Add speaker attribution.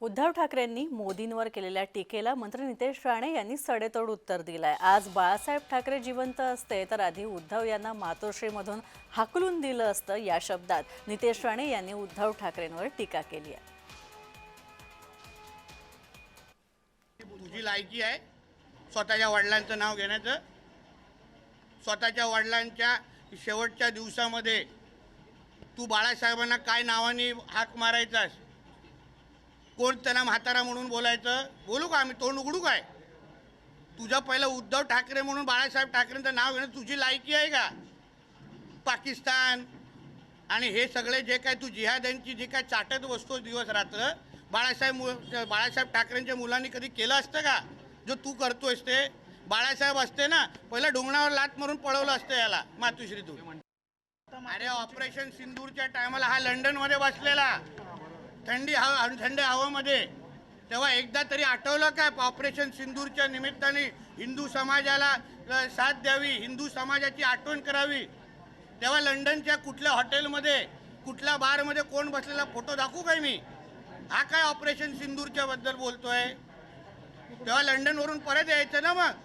Speaker 1: उद्धव ठाकरेंनी मोदींवर केलेल्या टीकेला मंत्री नितेश राणे यांनी सडेतोड उत्तर दिलंय। आज बाळासाहेब ठाकरे जिवंत असते तर आधी उद्धव यांना मातोश्रीमधून हाकलून दिलं असतं, या शब्दात नितेश राणे यांनी उद्धव ठाकरेंवर टीका केली आहे।
Speaker 2: तुझी लायकी आहे स्वतःच्या वडिलांचं नाव घेण्याचं? स्वतःच्या वडिलांच्या शेवटच्या दिवसामध्ये तू बाळासाहेबांना काय नावाने हाक मारायचास? कोण त्यांना म्हातारा म्हणून बोलायचं? बोलू का आम्ही? तोंड उघडू काय? तुझं पहिलं उद्धव ठाकरे म्हणून बाळासाहेब ठाकरेंचं नाव घेणं तुझी लायकी आहे का? पाकिस्तान आणि हे सगळे जे काय तू जिहाद्यांची जी काय चाटत बसतो दिवस रात्र, बाळासाहेब ठाकरेंच्या मुलांनी कधी केलं असतं का? जो तू करतोयस ते बाळासाहेब असते ना, पहिलं ढोंगणावर लात मारून पळवलं असतं याला मातोश्रीतून। अरे ऑपरेशन सिंदूरच्या टायमाला हा लंडनमध्ये बसलेला थंड हवेमध्ये, तेव्हा एकदा तरी आठवलं काय ऑपरेशन सिंदूरच्या निमित्ताने हिंदू समाजाला साथ द्यावी, हिंदू समाजाची आठवण करावी? तेव्हा लंडनच्या कुठल्या हॉटेलमध्ये कुठल्या बारमध्ये कोण बसलेला फोटो दाखवू काय मी? हा काय ऑपरेशन सिंदूरच्या बद्दल बोलतोय? तेव्हा लंडनवरून परत यायचं ना मग।